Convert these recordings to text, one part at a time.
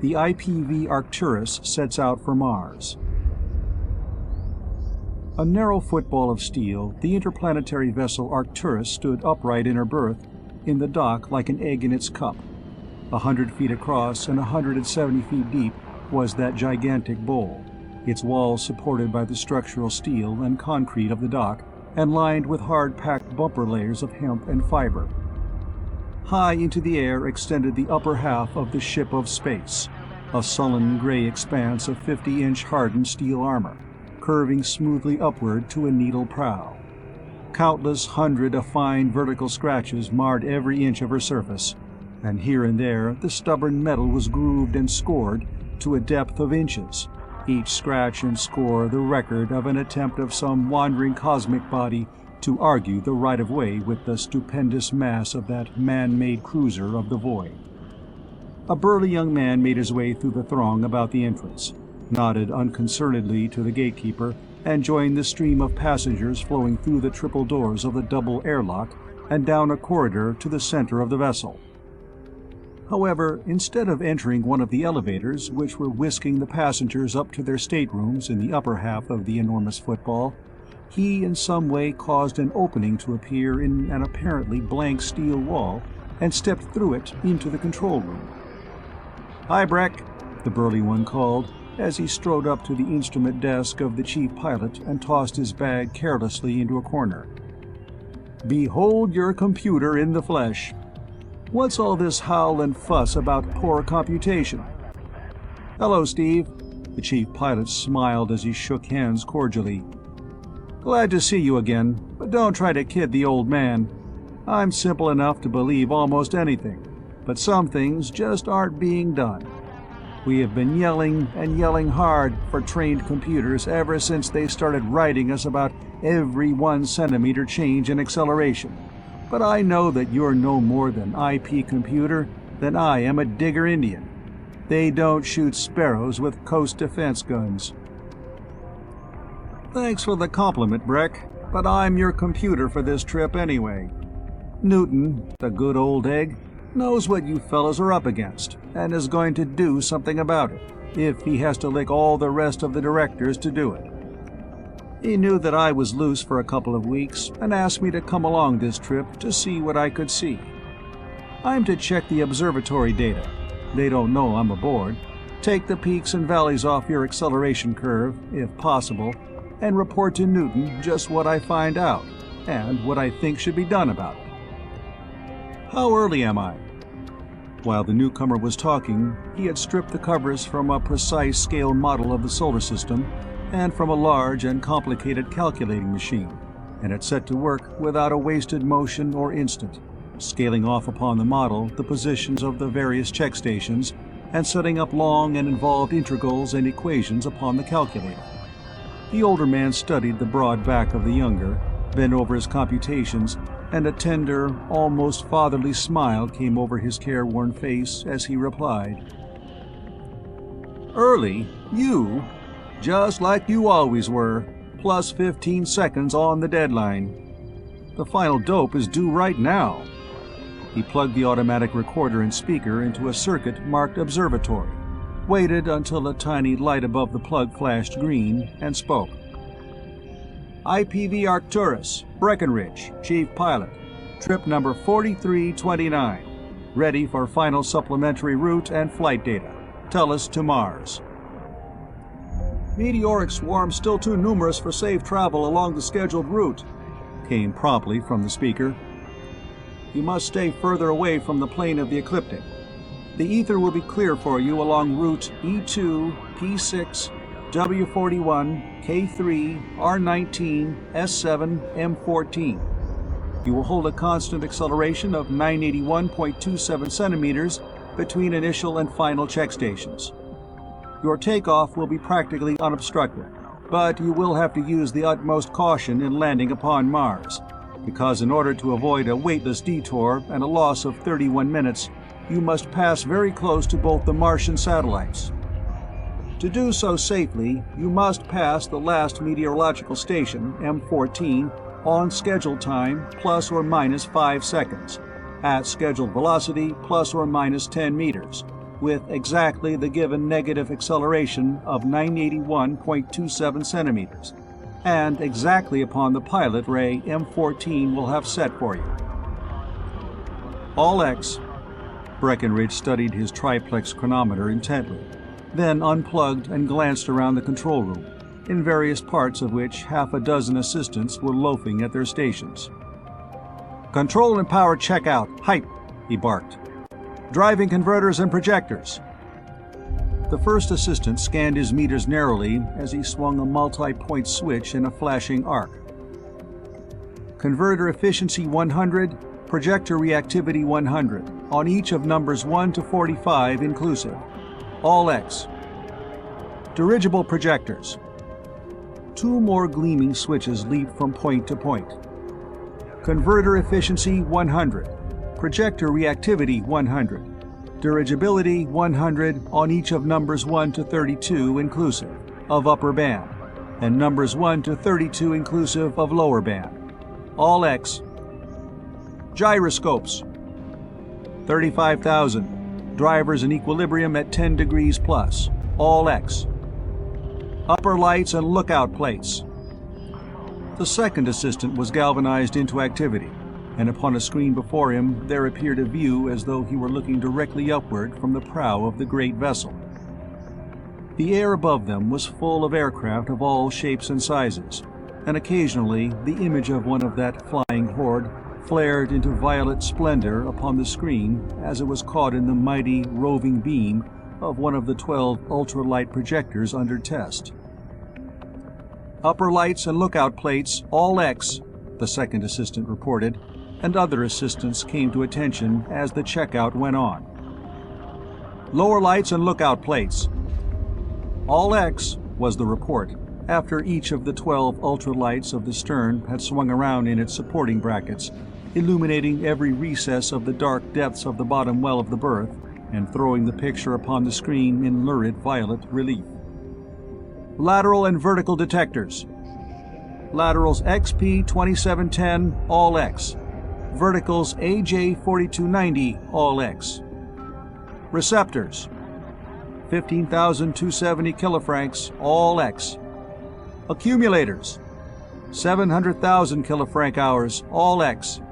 the IPV Arcturus sets out for Mars. A narrow football of steel, the interplanetary vessel Arcturus stood upright in her berth, in the dock like an egg in its cup. 100 feet across and 170 feet deep was that gigantic bowl, its walls supported by the structural steel and concrete of the dock and lined with hard-packed bumper layers of hemp and fiber. High into the air extended the upper half of the ship of space, a sullen gray expanse of 50-inch hardened steel armor, curving smoothly upward to a needle prow. Countless hundred of fine vertical scratches marred every inch of her surface, and here and there the stubborn metal was grooved and scored to a depth of inches, each scratch and score the record of an attempt of some wandering cosmic body to argue the right-of-way with the stupendous mass of that man-made cruiser of the void. A burly young man made his way through the throng about the entrance, nodded unconcernedly to the gatekeeper, and joined the stream of passengers flowing through the triple doors of the double airlock and down a corridor to the center of the vessel. However, instead of entering one of the elevators which were whisking the passengers up to their staterooms in the upper half of the enormous football, he in some way caused an opening to appear in an apparently blank steel wall and stepped through it into the control room. "Hi, Breck," the burly one called, as he strode up to the instrument desk of the chief pilot and tossed his bag carelessly into a corner. "Behold your computer in the flesh. What's all this howl and fuss about poor computation?" "Hello, Steve." The chief pilot smiled as he shook hands cordially. "Glad to see you again, but don't try to kid the old man. I'm simple enough to believe almost anything, but some things just aren't being done. We have been yelling and yelling hard for trained computers ever since they started writing us about every 1 centimeter change in acceleration. But I know that you're no more than IP computer than I am a digger Indian. They don't shoot sparrows with coast defense guns." "Thanks for the compliment, Breck, but I'm your computer for this trip anyway. Newton, the good old egg, knows what you fellows are up against, and is going to do something about it, if he has to lick all the rest of the directors to do it. He knew that I was loose for a couple of weeks, and asked me to come along this trip to see what I could see. I'm to check the observatory data. They don't know I'm aboard. Take the peaks and valleys off your acceleration curve, if possible, and report to Newton just what I find out, and what I think should be done about it. How early am I?" While the newcomer was talking, he had stripped the covers from a precise scale model of the solar system and from a large and complicated calculating machine, and had set to work without a wasted motion or instant, scaling off upon the model the positions of the various check stations and setting up long and involved integrals and equations upon the calculator. The older man studied the broad back of the younger, bent over his computations, and a tender, almost fatherly smile came over his careworn face as he replied, "Early? You? Just like you always were, plus 15 seconds on the deadline. The final dope is due right now." He plugged the automatic recorder and speaker into a circuit marked Observatory, waited until a tiny light above the plug flashed green, and spoke. "IPV Arcturus, Breckenridge, Chief Pilot, trip number 4329, ready for final supplementary route and flight data. Tell us to Mars." "Meteoric swarm still too numerous for safe travel along the scheduled route," came promptly from the speaker. "You must stay further away from the plane of the ecliptic. The ether will be clear for you along route E2, P6, W41, K3, R19, S7, M14. You will hold a constant acceleration of 981.27 centimeters between initial and final check stations. Your takeoff will be practically unobstructed, but you will have to use the utmost caution in landing upon Mars, because in order to avoid a weightless detour and a loss of 31 minutes, you must pass very close to both the Martian satellites. To do so safely, you must pass the last meteorological station, M14, on scheduled time plus or minus 5 seconds, at scheduled velocity plus or minus 10 meters, with exactly the given negative acceleration of 981.27 centimeters, and exactly upon the pilot ray M14 will have set for you. All X. Breckenridge studied his triplex chronometer intently, then unplugged and glanced around the control room, in various parts of which half a dozen assistants were loafing at their stations. "Control and power checkout, hype," he barked. "Driving converters and projectors." The first assistant scanned his meters narrowly as he swung a multi-point switch in a flashing arc. "Converter efficiency 100, projector reactivity 100, on each of numbers 1 to 45 inclusive. All X." "Dirigible projectors." Two more gleaming switches leaped from point to point. "Converter efficiency 100, projector reactivity 100, dirigibility 100 on each of numbers 1 to 32 inclusive of upper band, and numbers 1 to 32 inclusive of lower band. All X." "Gyroscopes." 35,000. Drivers in equilibrium at 10 degrees plus. All X. "Upper lights and lookout plates." The second assistant was galvanized into activity, and upon a screen before him there appeared a view as though he were looking directly upward from the prow of the great vessel. The air above them was full of aircraft of all shapes and sizes, and occasionally the image of one of that flying horde flared into violet splendor upon the screen as it was caught in the mighty roving beam of one of the 12 ultralight projectors under test. "Upper lights and lookout plates, all X," the second assistant reported, and other assistants came to attention as the checkout went on. "Lower lights and lookout plates." "All X," was the report, after each of the 12 ultralights of the stern had swung around in its supporting brackets, illuminating every recess of the dark depths of the bottom well of the berth, and throwing the picture upon the screen in lurid violet relief. "Lateral and vertical detectors." "Laterals XP2710, all X. Verticals AJ4290, all X." "Receptors." 15,270 kilofrancs, all X. "Accumulators." 700,000 kilofranc hours, all X.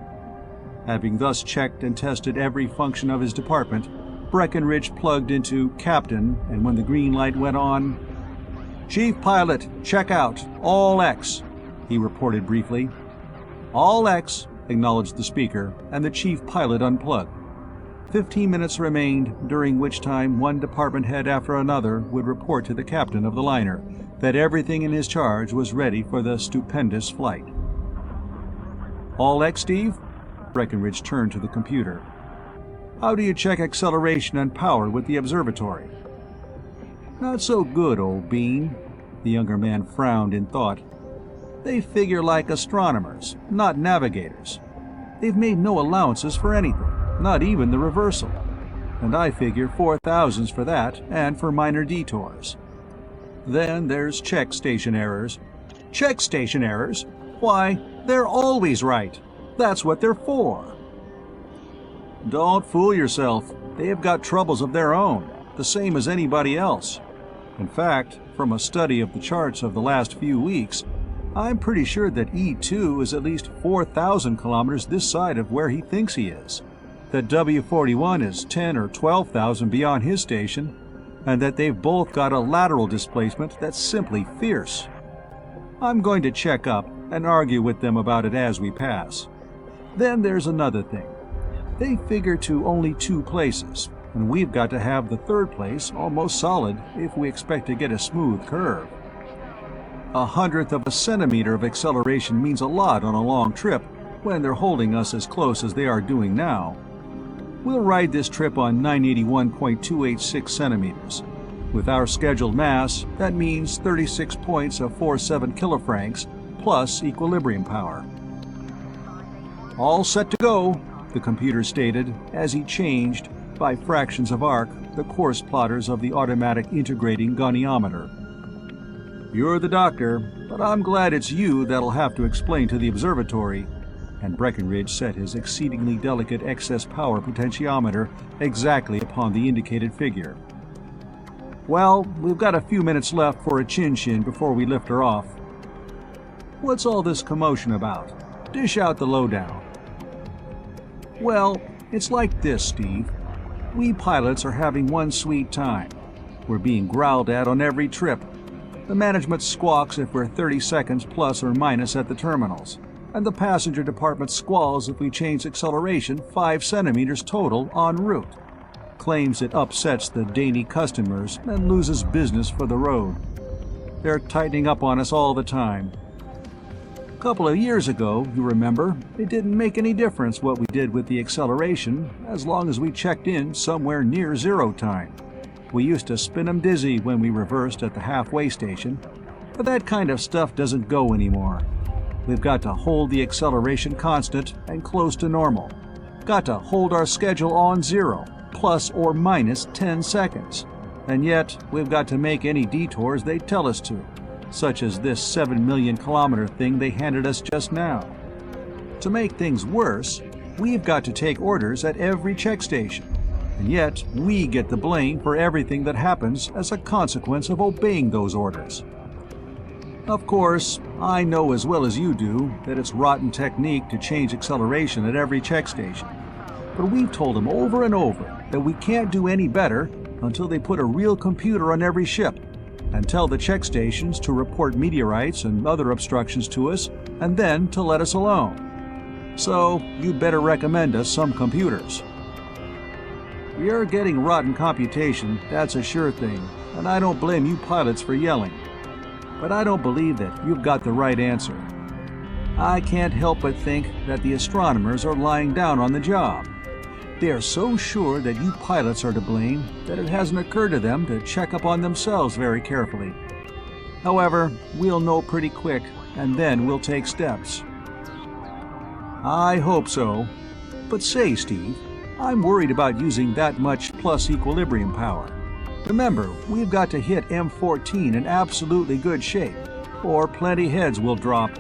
Having thus checked and tested every function of his department, Breckenridge plugged into Captain, and when the green light went on, "Chief Pilot, check out, all X," he reported briefly. "All X," acknowledged the speaker, and the chief pilot unplugged. 15 minutes remained, during which time one department head after another would report to the captain of the liner that everything in his charge was ready for the stupendous flight. "All X, Steve?" Breckenridge turned to the computer. "How do you check acceleration and power with the observatory?" "Not so good, old bean." The younger man frowned in thought. "They figure like astronomers, not navigators. They've made no allowances for anything, not even the reversal. And I figure 4,000s for that, and for minor detours. Then there's check station errors." "Check station errors? Why, they're always right. That's what they're for." "Don't fool yourself. They've got troubles of their own, the same as anybody else. In fact, from a study of the charts of the last few weeks, I'm pretty sure that E2 is at least 4,000 kilometers this side of where he thinks he is, that W41 is 10 or 12,000 beyond his station, and that they've both got a lateral displacement that's simply fierce. I'm going to check up and argue with them about it as we pass. Then there's another thing. They figure to only 2 places, and we've got to have the 3rd place almost solid if we expect to get a smooth curve. 1/100th of a centimeter of acceleration means a lot on a long trip when they're holding us as close as they are doing now. We'll ride this trip on 981.286 centimeters. With our scheduled mass, that means 36 points of 47 kilofrancs plus equilibrium power. "All set to go," the computer stated as he changed, by fractions of arc, the course plotters of the automatic integrating goniometer. "You're the doctor, but I'm glad it's you that'll have to explain to the observatory. and Breckenridge set his exceedingly delicate excess power potentiometer exactly upon the indicated figure. "Well, we've got a few minutes left for a chin-chin before we lift her off." "What's all this commotion about? Dish out the lowdown." "Well, it's like this, Steve. We pilots are having one sweet time. We're being growled at on every trip. The management squawks if we're 30 seconds plus or minus at the terminals, and the passenger department squalls if we change acceleration 5 centimeters total en route. Claims it upsets the dainty customers and loses business for the road. They're tightening up on us all the time. A couple of years ago, you remember, it didn't make any difference what we did with the acceleration as long as we checked in somewhere near zero time. We used to spin 'em dizzy when we reversed at the halfway station, but that kind of stuff doesn't go anymore. We've got to hold the acceleration constant and close to normal. Got to hold our schedule on zero, plus or minus 10 seconds. And yet, we've got to make any detours they tell us to, such as this 7 million kilometer thing they handed us just now. To make things worse, we've got to take orders at every check station. And yet, we get the blame for everything that happens as a consequence of obeying those orders. Of course, I know as well as you do that it's rotten technique to change acceleration at every check station. But we've told them over and over that we can't do any better until they put a real computer on every ship, and tell the check stations to report meteorites and other obstructions to us, and then to let us alone. So, you'd better recommend us some computers. You're getting rotten computation, that's a sure thing, and I don't blame you pilots for yelling. But I don't believe that you've got the right answer. I can't help but think that the astronomers are lying down on the job. They are so sure that you pilots are to blame that it hasn't occurred to them to check up on themselves very carefully. However, we'll know pretty quick, and then we'll take steps. I hope so. But say, Steve, I'm worried about using that much plus equilibrium power. Remember, we've got to hit M14 in absolutely good shape, or plenty heads will drop.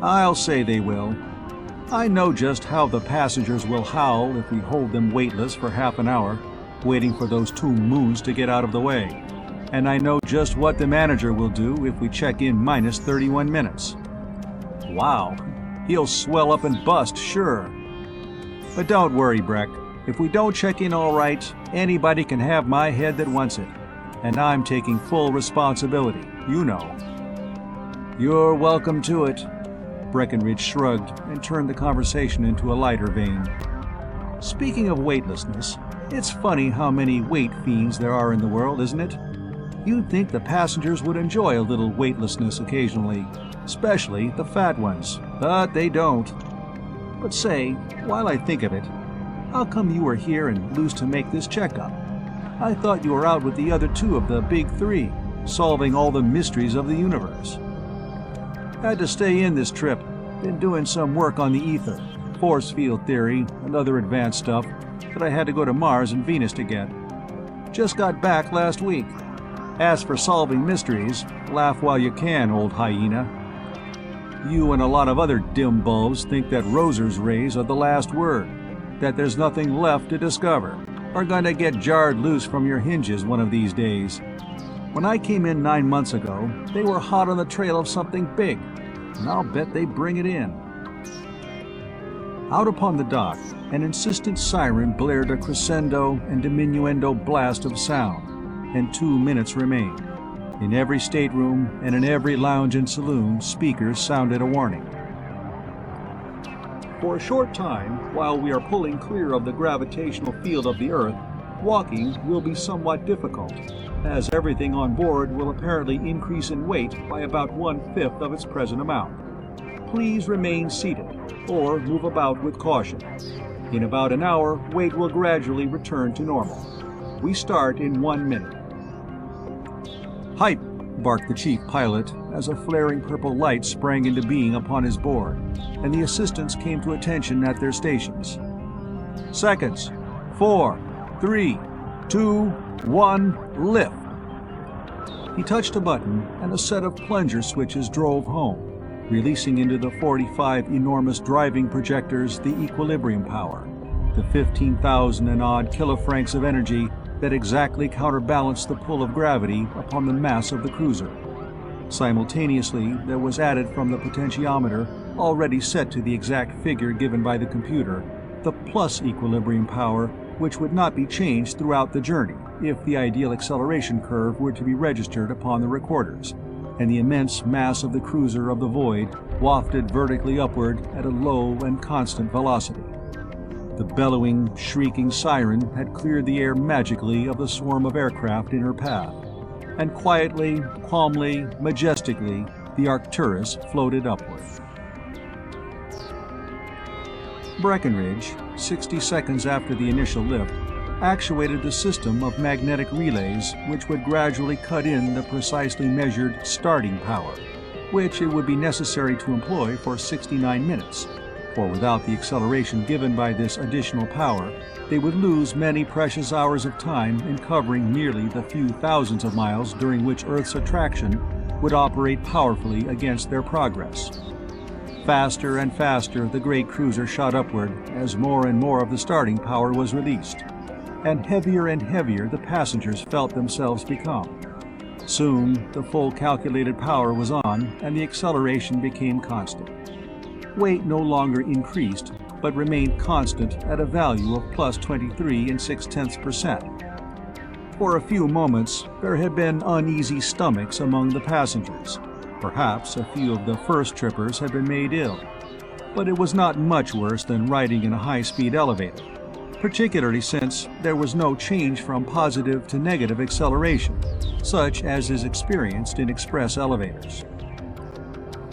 I'll say they will. I know just how the passengers will howl if we hold them weightless for half an hour, waiting for those 2 moons to get out of the way. And I know just what the manager will do if we check in minus 31 minutes. Wow, he'll swell up and bust, sure. But don't worry, Breck. If we don't check in all right, anybody can have my head that wants it. And I'm taking full responsibility, you know. You're welcome to it. Breckenridge shrugged and turned the conversation into a lighter vein. Speaking of weightlessness, it's funny how many weight fiends there are in the world, isn't it? You'd think the passengers would enjoy a little weightlessness occasionally, especially the fat ones, but they don't. But say, while I think of it, how come you were here and loose to make this checkup? I thought you were out with the other 2 of the big 3, solving all the mysteries of the universe. Had to stay in this trip. Been doing some work on the ether, force field theory, and other advanced stuff that I had to go to Mars and Venus to get. Just got back last week. As for solving mysteries, laugh while you can, old hyena. You and a lot of other dim bulbs think that Roser's rays are the last word, that there's nothing left to discover, are gonna get jarred loose from your hinges one of these days. When I came in 9 months ago, they were hot on the trail of something big, and I'll bet they bring it in. Out upon the dock, an insistent siren blared a crescendo and diminuendo blast of sound, and 2 minutes remained. In every stateroom and in every lounge and saloon, speakers sounded a warning. For a short time, while we are pulling clear of the gravitational field of the Earth, walking will be somewhat difficult, as everything on board will apparently increase in weight by about 1/5 of its present amount. Please remain seated, or move about with caution. In about an hour, weight will gradually return to normal. We start in 1 minute. "Hype!" barked the chief pilot as a flaring purple light sprang into being upon his board, and the assistants came to attention at their stations. "Seconds. 4, 3, 2, 1, lift!" He touched a button, and a set of plunger switches drove home. releasing into the 45 enormous driving projectors the equilibrium power, the 15,000 and odd kilofrancs of energy that exactly counterbalanced the pull of gravity upon the mass of the cruiser. Simultaneously, there was added from the potentiometer, already set to the exact figure given by the computer, the plus equilibrium power, which would not be changed throughout the journey if the ideal acceleration curve were to be registered upon the recorders, and the immense mass of the cruiser of the void wafted vertically upward at a low and constant velocity. The bellowing, shrieking siren had cleared the air magically of the swarm of aircraft in her path, and quietly, calmly, majestically, the Arcturus floated upward. Breckenridge, 60 seconds after the initial lift, actuated the system of magnetic relays which would gradually cut in the precisely measured starting power, which it would be necessary to employ for 69 minutes, for without the acceleration given by this additional power, they would lose many precious hours of time in covering merely the few thousands of miles during which Earth's attraction would operate powerfully against their progress. Faster and faster the great cruiser shot upward as more and more of the starting power was released, and heavier the passengers felt themselves become. Soon the full calculated power was on and the acceleration became constant. Weight no longer increased, but remained constant at a value of plus 23 0.6%. For a few moments, there had been uneasy stomachs among the passengers. Perhaps a few of the first trippers had been made ill, but it was not much worse than riding in a high-speed elevator, particularly since there was no change from positive to negative acceleration, such as is experienced in express elevators.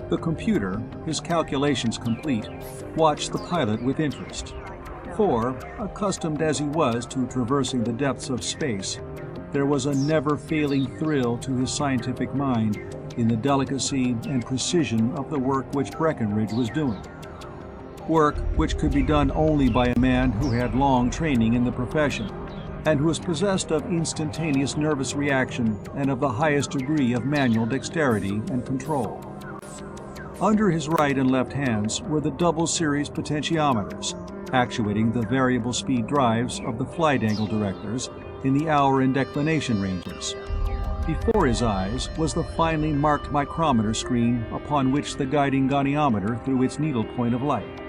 The computer, his calculations complete, watched the pilot with interest, for, accustomed as he was to traversing the depths of space, there was a never-failing thrill to his scientific mind in the delicacy and precision of the work which Breckenridge was doing. Work which could be done only by a man who had long training in the profession, and who was possessed of instantaneous nervous reaction and of the highest degree of manual dexterity and control. Under his right and left hands were the double-series potentiometers, actuating the variable speed drives of the flight angle directors in the hour and declination ranges. Before his eyes was the finely marked micrometer screen upon which the guiding goniometer threw its needlepoint of light.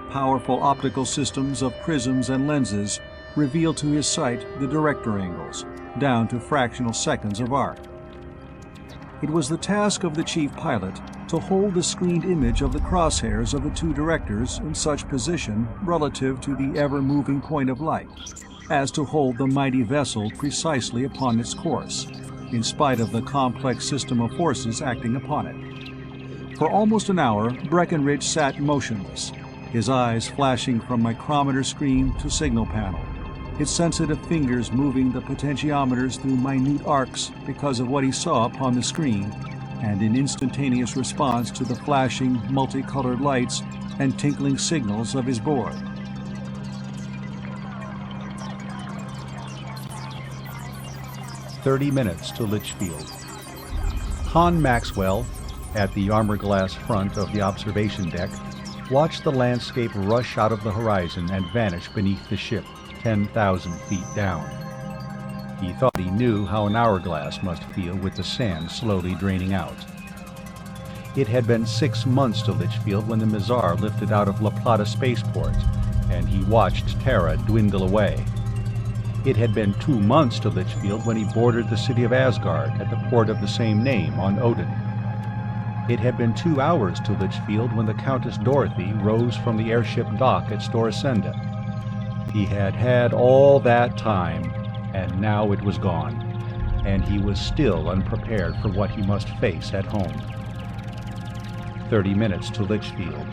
Powerful optical systems of prisms and lenses revealed to his sight the director angles, down to fractional seconds of arc. It was the task of the chief pilot to hold the screened image of the crosshairs of the two directors in such position relative to the ever-moving point of light, as to hold the mighty vessel precisely upon its course, in spite of the complex system of forces acting upon it. For almost an hour, Breckenridge sat motionless, his eyes flashing from micrometer screen to signal panel, his sensitive fingers moving the potentiometers through minute arcs because of what he saw upon the screen, and in instantaneous response to the flashing, multicolored lights and tinkling signals of his board. "30 minutes to Litchfield." Con Maxwell, at the armor-glass front of the observation deck, watched the landscape rush out of the horizon and vanish beneath the ship, 10,000 feet down. He thought he knew how an hourglass must feel with the sand slowly draining out. It had been 6 months to Litchfield when the Mizar lifted out of La Plata spaceport, and he watched Terra dwindle away. It had been 2 months to Litchfield when he boarded the city of Asgard at the port of the same name on Odin. It had been 2 hours to Litchfield when the Countess Dorothy rose from the airship dock at Storsenda. He had had all that time, and now it was gone, and he was still unprepared for what he must face at home. 30 minutes to Litchfield.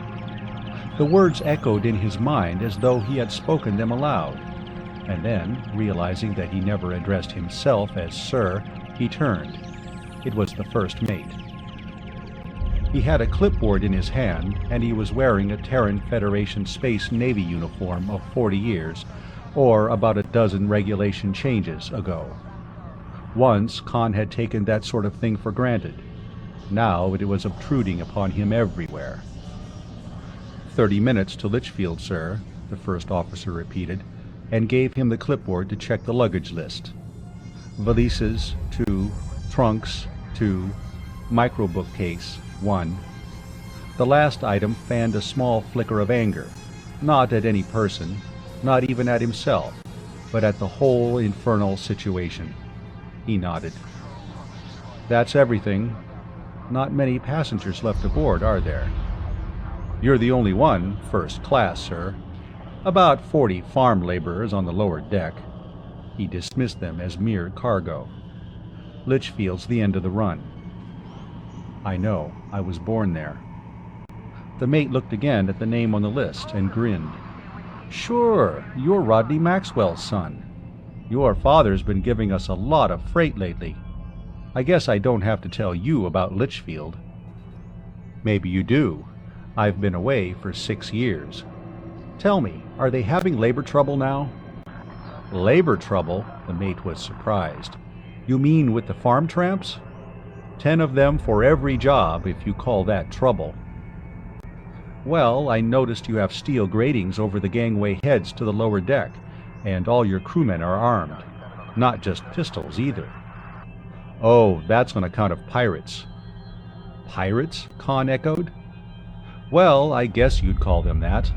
The words echoed in his mind as though he had spoken them aloud, and then, realizing that he never addressed himself as Sir, he turned. It was the first mate. He had a clipboard in his hand, and he was wearing a Terran Federation Space Navy uniform of 40 years, or about a dozen regulation changes ago. Once, Khan had taken that sort of thing for granted. Now it was obtruding upon him everywhere. 30 minutes to Litchfield, sir, the first officer repeated, and gave him the clipboard to check the luggage list. Valises, 2. Trunks, 2. Microbook case, 1. The last item fanned a small flicker of anger, not at any person, not even at himself, but at the whole infernal situation. He nodded. That's everything. Not many passengers left aboard, are there? You're the only one, first class, sir. About 40 farm laborers on the lower deck. He dismissed them as mere cargo. Litchfield's the end of the run. I know. I was born there. The mate looked again at the name on the list and grinned. Sure, you're Rodney Maxwell's son. Your father's been giving us a lot of freight lately. I guess I don't have to tell you about Litchfield. Maybe you do. I've been away for 6 years. Tell me, are they having labor trouble now? Labor trouble? The mate was surprised. You mean with the farm tramps? 10 of them for every job, if you call that trouble. Well, I noticed you have steel gratings over the gangway heads to the lower deck, and all your crewmen are armed. Not just pistols, either. Oh, that's on account of pirates. Pirates? Khan echoed. Well, I guess you'd call them that.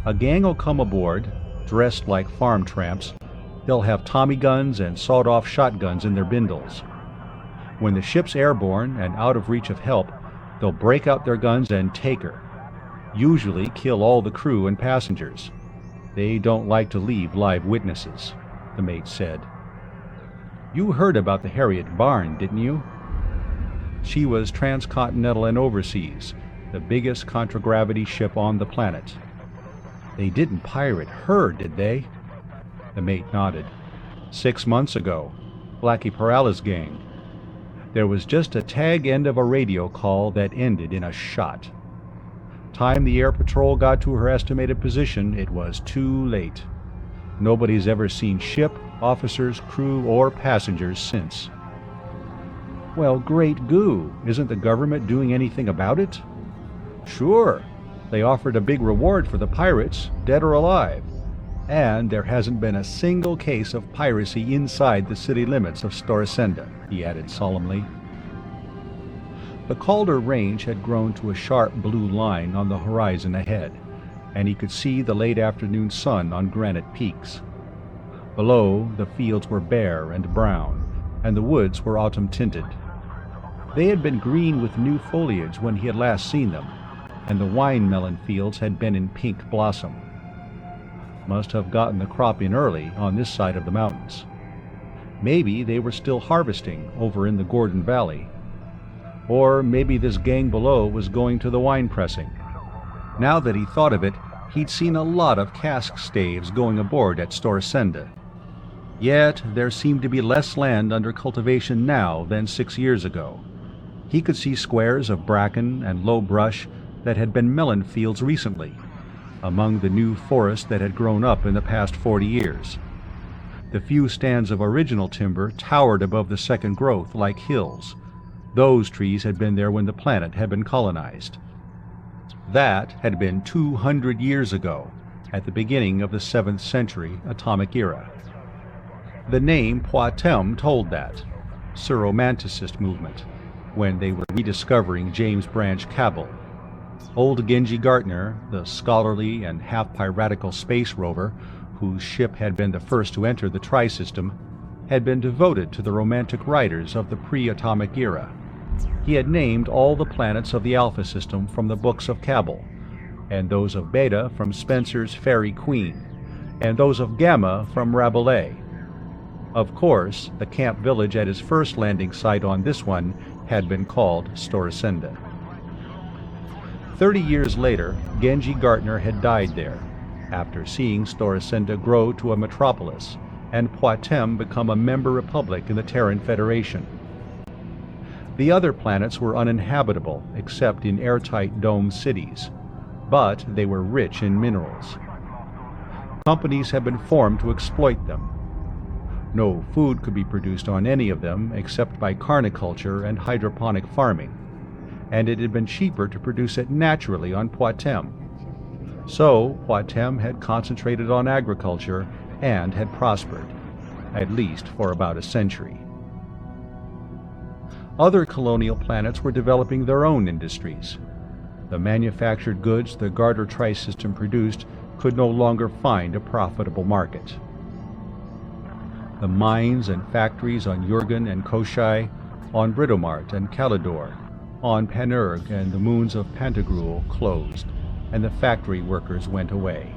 A gang will come aboard, dressed like farm tramps. They'll have Tommy guns and sawed-off shotguns in their bindles. When the ship's airborne and out of reach of help, they'll break out their guns and take her. Usually kill all the crew and passengers. They don't like to leave live witnesses, the mate said. You heard about the Harriet Barn, didn't you? She was transcontinental and overseas, the biggest contragravity ship on the planet. They didn't pirate her, did they? The mate nodded. 6 months ago, Blackie Perala's gang. There was just a tag end of a radio call that ended in a shot. Time the air patrol got to her estimated position, it was too late. Nobody's ever seen ship, officers, crew, or passengers since. Well, great goo. Isn't the government doing anything about it? Sure. They offered a big reward for the pirates, dead or alive. And there hasn't been a single case of piracy inside the city limits of Storsenda, he added solemnly. The Calder Range had grown to a sharp blue line on the horizon ahead, and he could see the late afternoon sun on granite peaks. Below, the fields were bare and brown, and the woods were autumn-tinted. They had been green with new foliage when he had last seen them, and the wine melon fields had been in pink blossom. Must have gotten the crop in early on this side of the mountains. Maybe they were still harvesting over in the Gordon Valley. Or maybe this gang below was going to the wine pressing. Now that he thought of it, he'd seen a lot of cask staves going aboard at Storsenda. Yet there seemed to be less land under cultivation now than 6 years ago. He could see squares of bracken and low brush that had been melon fields recently, among the new forest that had grown up in the past 40 years. The few stands of original timber towered above the second growth like hills. Those trees had been there when the planet had been colonized. That had been 200 years ago, at the beginning of the 7th century atomic era. The name Poitem told that, Syromanticist movement, when they were rediscovering James Branch Cabell. Old Genji Gartner, the scholarly and half-piratical space rover, whose ship had been the first to enter the Tri-System, had been devoted to the romantic writers of the pre-atomic era. He had named all the planets of the Alpha System from the books of Cabell, and those of Beta from Spencer's Faerie Queene, and those of Gamma from Rabelais. Of course, the camp village at his first landing site on this one had been called Storsenda. 30 years later, Genji Gartner had died there, after seeing Storsenda grow to a metropolis, and Poitem become a member republic in the Terran Federation. The other planets were uninhabitable except in airtight dome cities, but they were rich in minerals. Companies had been formed to exploit them. No food could be produced on any of them except by carniculture and hydroponic farming. and it had been cheaper to produce it naturally on Poitem. So Poitem had concentrated on agriculture and had prospered, at least for about a century. Other colonial planets were developing their own industries. The manufactured goods the Garter Trice system produced could no longer find a profitable market. The mines and factories on Jurgen and Koshai, on Britomart and Kalidor, on Panurg and the moons of Pantagruel closed, and the factory workers went away.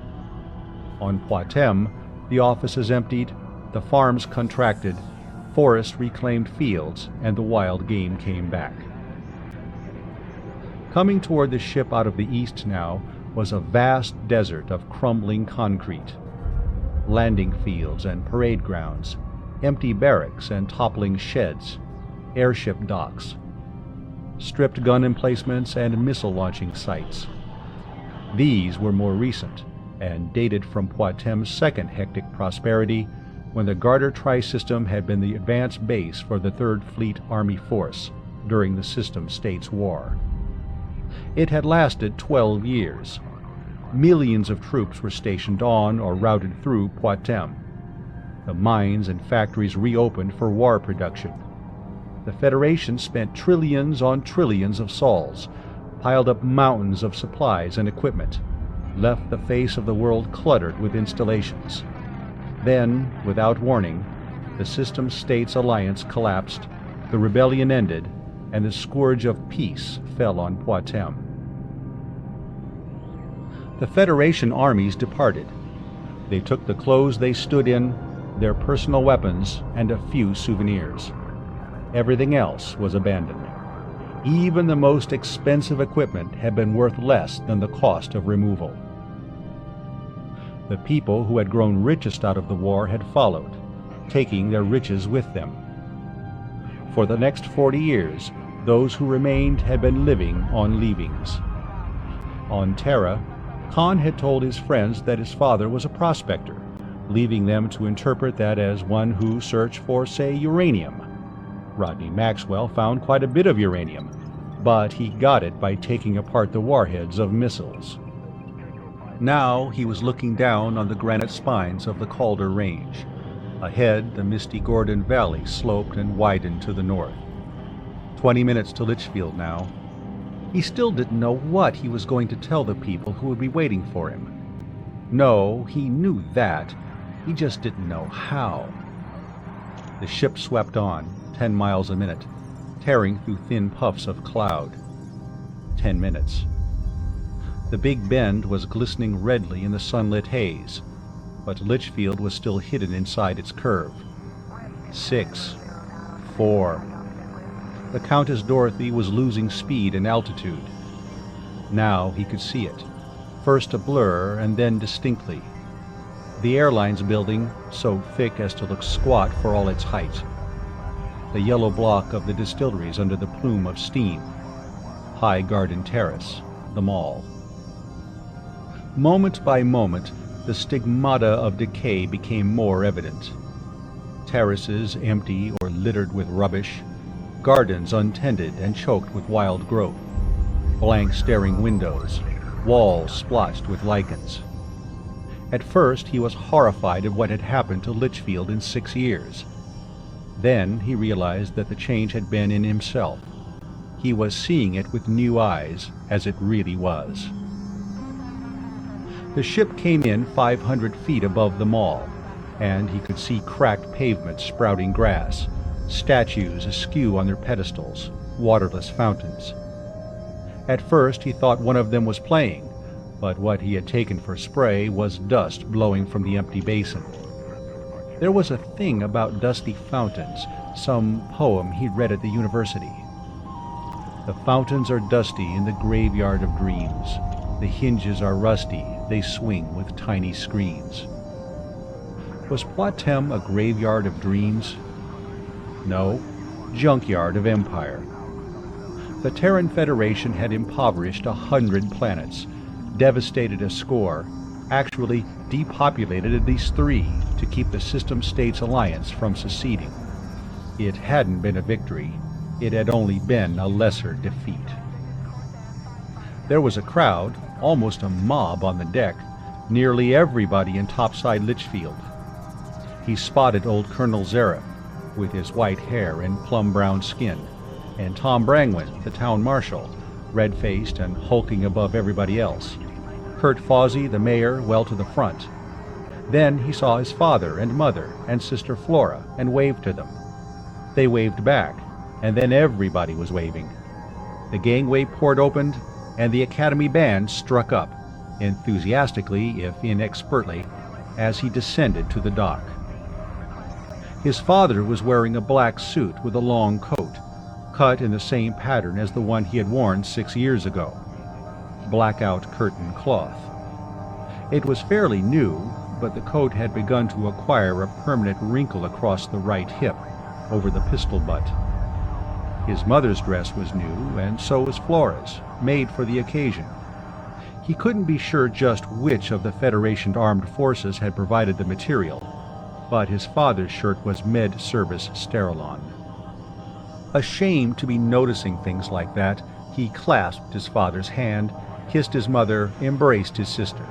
On Poitem, the offices emptied, the farms contracted, forests reclaimed fields, and the wild game came back. Coming toward the ship out of the east now was a vast desert of crumbling concrete. Landing fields and parade grounds, empty barracks and toppling sheds, airship docks, stripped gun emplacements and missile launching sites. These were more recent and dated from Poitem's second hectic prosperity, when the Garter Trice system had been the advance base for the 3rd Fleet Army Force during the System States War. It had lasted 12 years. Millions of troops were stationed on or routed through Poitem. The mines and factories reopened for war production. The Federation spent trillions on trillions of sols, piled up mountains of supplies and equipment, left the face of the world cluttered with installations. Then, without warning, the System States alliance collapsed, the rebellion ended, and the scourge of peace fell on Poitem. The Federation armies departed. They took the clothes they stood in, their personal weapons, and a few souvenirs. Everything else was abandoned. Even the most expensive equipment had been worth less than the cost of removal. The people who had grown richest out of the war had followed, taking their riches with them. For the next 40 years, those who remained had been living on leavings. On Terra, Khan had told his friends that his father was a prospector, leaving them to interpret that as one who searched for, say, uranium. Rodney Maxwell found quite a bit of uranium, but he got it by taking apart the warheads of missiles. Now he was looking down on the granite spines of the Calder Range. Ahead, the misty Gordon Valley sloped and widened to the north. 20 minutes to Litchfield now. He still didn't know what he was going to tell the people who would be waiting for him. No, he knew that. He just didn't know how. The ship swept on, 10 miles a minute, tearing through thin puffs of cloud. 10 minutes. The Big Bend was glistening redly in the sunlit haze, but Litchfield was still hidden inside its curve. 6, 4. The Countess Dorothy was losing speed and altitude. Now he could see it, first a blur and then distinctly. The airlines building, so thick as to look squat for all its height. The yellow block of the distilleries under the plume of steam. High Garden Terrace, the mall. Moment by moment, the stigmata of decay became more evident. Terraces empty or littered with rubbish, gardens untended and choked with wild growth, blank staring windows, walls splotched with lichens. At first he was horrified at what had happened to Litchfield in 6 years. Then he realized that the change had been in himself. He was seeing it with new eyes, as it really was. The ship came in 500 feet above the mall, and he could see cracked pavements sprouting grass, statues askew on their pedestals, waterless fountains. At first he thought one of them was playing, but what he had taken for spray was dust blowing from the empty basin. There was a thing about dusty fountains, some poem he'd read at the university. The fountains are dusty in the graveyard of dreams. The hinges are rusty, they swing with tiny screens. Was Poitem a graveyard of dreams? No, junkyard of empire. The Terran Federation had impoverished 100 planets, devastated a score, actually depopulated at least 3 to keep the System States alliance from seceding. It hadn't been a victory, it had only been a lesser defeat. There was a crowd, almost a mob on the deck, nearly everybody in topside Litchfield. He spotted old Colonel Zareth, with his white hair and plum-brown skin, and Tom Brangwyn, the town marshal, red-faced and hulking above everybody else. Kurt Fawsey, the mayor, well to the front. Then he saw his father and mother and sister Flora and waved to them. They waved back, and then everybody was waving. The gangway port opened, and the Academy band struck up, enthusiastically if inexpertly, as he descended to the dock. His father was wearing a black suit with a long coat, cut in the same pattern as the one he had worn 6 years ago. Blackout curtain cloth. It was fairly new, but the coat had begun to acquire a permanent wrinkle across the right hip, over the pistol butt. His mother's dress was new, and so was Flora's, made for the occasion. He couldn't be sure just which of the Federation armed forces had provided the material, but his father's shirt was Med-Service Sterilon. Ashamed to be noticing things like that, he clasped his father's hand, kissed his mother, embraced his sister.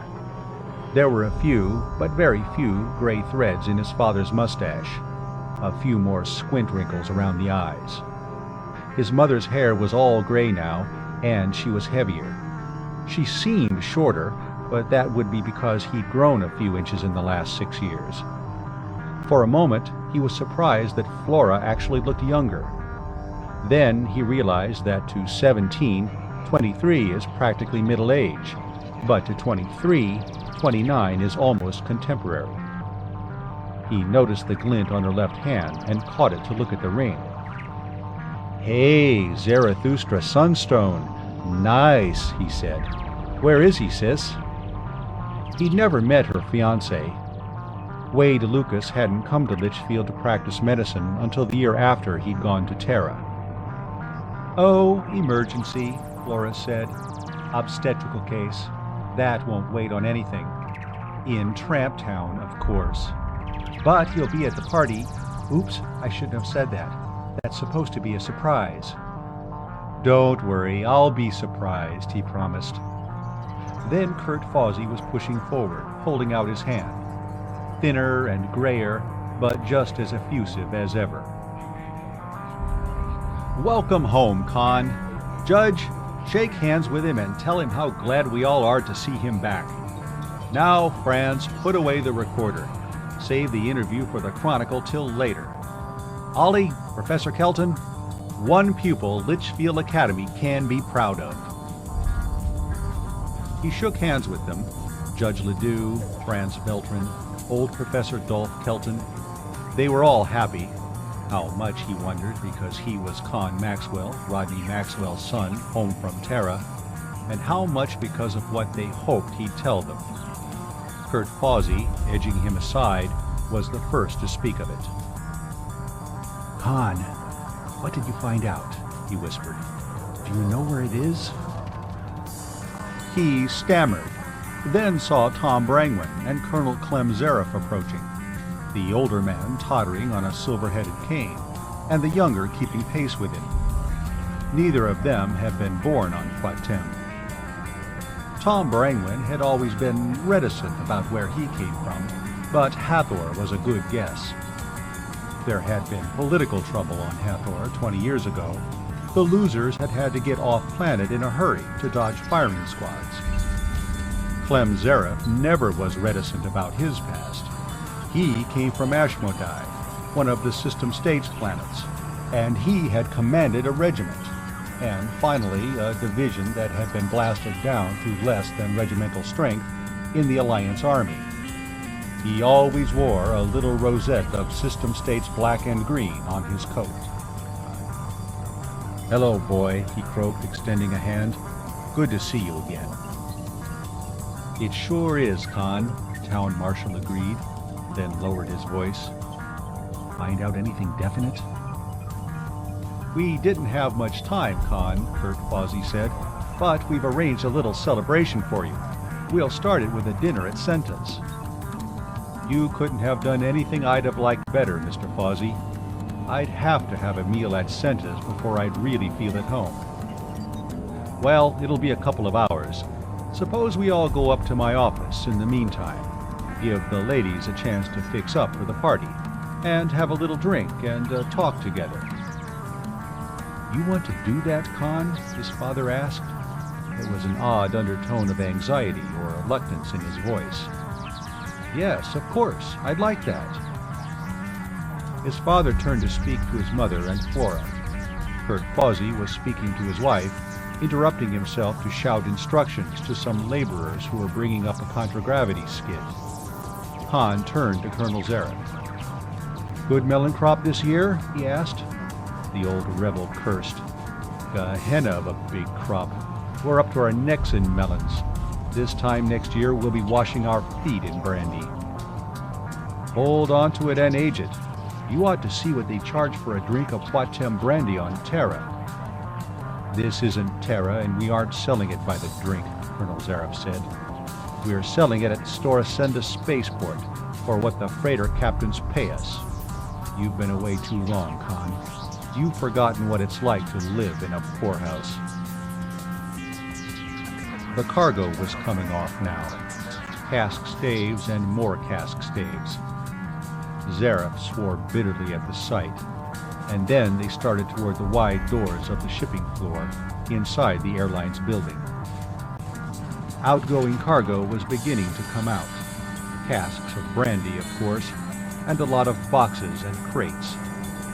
There were a few, but very few, gray threads in his father's mustache, a few more squint wrinkles around the eyes. His mother's hair was all gray now, and she was heavier. She seemed shorter, but that would be because he'd grown a few inches in the last 6 years. For a moment, he was surprised that Flora actually looked younger. Then he realized that to 17, 23 is practically middle age, but to 23, 29 is almost contemporary. He noticed the glint on her left hand and caught it to look at the ring. "Hey, Zarathustra Sunstone. Nice," he said. "Where is he, sis?" He'd never met her fiancé. Wade Lucas hadn't come to Litchfield to practice medicine until the year after he'd gone to Terra. "Oh, emergency," Flora said. "Obstetrical case. That won't wait on anything. In Tramp Town, of course. But he'll be at the party." Oops, I shouldn't have said that. That's supposed to be a surprise. "Don't worry, I'll be surprised," he promised. Then Kurt Fawsey was pushing forward, holding out his hand. Thinner and grayer, but just as effusive as ever. "Welcome home, Khan. Judge, shake hands with him and tell him how glad we all are to see him back. Now, Franz, put away the recorder. Save the interview for the Chronicle till later. Ollie, Professor Kelton, one pupil Litchfield Academy can be proud of." He shook hands with them, Judge Ledoux, Franz Beltran, old Professor Dolph Kelton. They were all happy. How much, he wondered, because he was Con Maxwell, Rodney Maxwell's son, home from Terra, and how much because of what they hoped he'd tell them. Kurt Fawsey, edging him aside, was the first to speak of it. "Con, what did you find out?" he whispered. "Do you know where it is?" He stammered, then saw Tom Brangwyn and Colonel Clem Zareth approaching, the older man tottering on a silver-headed cane, and the younger keeping pace with him. Neither of them had been born on Quatem. Tom Brangwyn had always been reticent about where he came from, but Hathor was a good guess. There had been political trouble on Hathor 20 years ago. The losers had had to get off-planet in a hurry to dodge firing squads. Clem Zareth never was reticent about his past. He came from Ashmodai, one of the system state's planets, and he had commanded a regiment, and finally a division that had been blasted down to less than regimental strength in the Alliance Army. He always wore a little rosette of System States black and green on his coat. "Hello, boy," he croaked, extending a hand. "Good to see you again." "It sure is, Con," Town Marshal agreed, then lowered his voice. "Find out anything definite?" "We didn't have much time, Con," Kurt Fawsey said, "but we've arranged a little celebration for you. We'll start it with a dinner at Senta's." "You couldn't have done anything I'd have liked better, Mr. Fawsey. I'd have to have a meal at Senta's before I'd really feel at home." Well, it'll be a couple of hours. Suppose we all go up to my office in the meantime. Give the ladies a chance to fix up for the party, and have a little drink and talk together." "You want to do that, Con?" his father asked. There was an odd undertone of anxiety or reluctance in his voice. "Yes, of course, I'd like that." His father turned to speak to his mother and Flora. Kurt Fawsey was speaking to his wife, interrupting himself to shout instructions to some laborers who were bringing up a contragravity skid. Han turned to Colonel Zareth. "Good melon crop this year?" he asked. The old rebel cursed. "Gehenna of a big crop. We're up to our necks in melons. This time next year we'll be washing our feet in brandy." "Hold on to it and age it. You ought to see what they charge for a drink of Poitem brandy on Terra." "This isn't Terra, and we aren't selling it by the drink," Colonel Zareth said. "We're selling it at Storasenda Spaceport, for what the freighter captains pay us. You've been away too long, Con. You've forgotten what it's like to live in a poorhouse." The cargo was coming off now. Cask staves and more cask staves. Zareth swore bitterly at the sight, and then they started toward the wide doors of the shipping floor inside the airline's building. Outgoing cargo was beginning to come out. Casks of brandy, of course, and a lot of boxes and crates,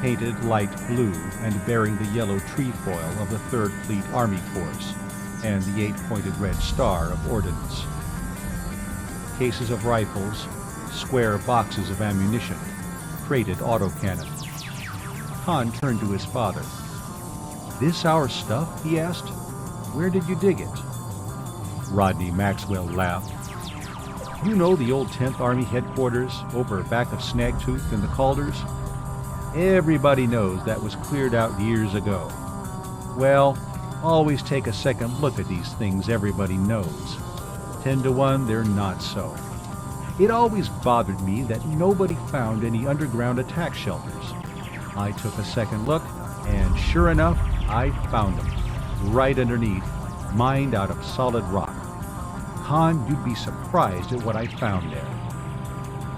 painted light blue and bearing the yellow trefoil of the 3rd Fleet Army Force and the 8-pointed red star of Ordnance. Cases of rifles, square boxes of ammunition, crated autocannons. Han turned to his father. "This our stuff?" he asked. "Where did you dig it?" Rodney Maxwell laughed. "You know the old 10th Army headquarters over back of Snagtooth in the Calders? Everybody knows that was cleared out years ago. Well, always take a second look at these things everybody knows. 10 to 1, they're not so. It always bothered me that nobody found any underground attack shelters. I took a second look, and sure enough, I found them, right underneath, mined out of solid rock. Con, you'd be surprised at what I found there."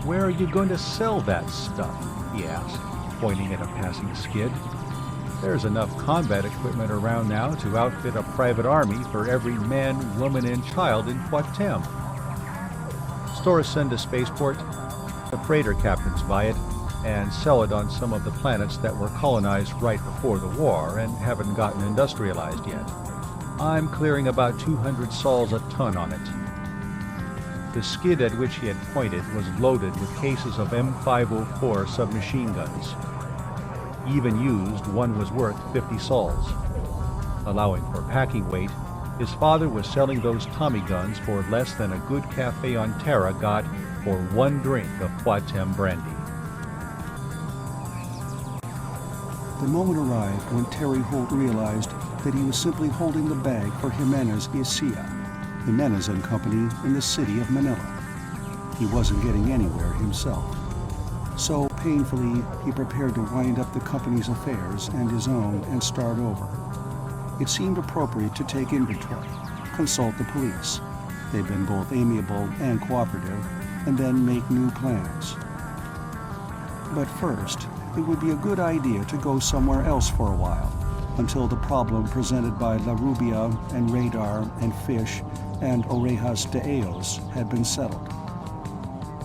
"Where are you going to sell that stuff?" he asked, pointing at a passing skid. "There's enough combat equipment around now to outfit a private army for every man, woman, and child in Poitem." "Storasenda Spaceport. The freighter captains buy it and sell it on some of the planets that were colonized right before the war and haven't gotten industrialized yet. I'm clearing about 200 sols a ton on it." The skid at which he had pointed was loaded with cases of M504 submachine guns. Even used, one was worth 50 sols. Allowing for packing weight, his father was selling those Tommy guns for less than a good cafe on Terra got for one drink of Poitem brandy. The moment arrived when Terry Holt realized that he was simply holding the bag for Jimenez Isia, Jimenez and Company in the city of Manila. He wasn't getting anywhere himself. So painfully, he prepared to wind up the company's affairs and his own and start over. It seemed appropriate to take inventory, consult the police. They'd been both amiable and cooperative, and then make new plans. But first, it would be a good idea to go somewhere else for a while, until the problem presented by La Rubia and Radar and Fish and Orejas de Eos had been settled.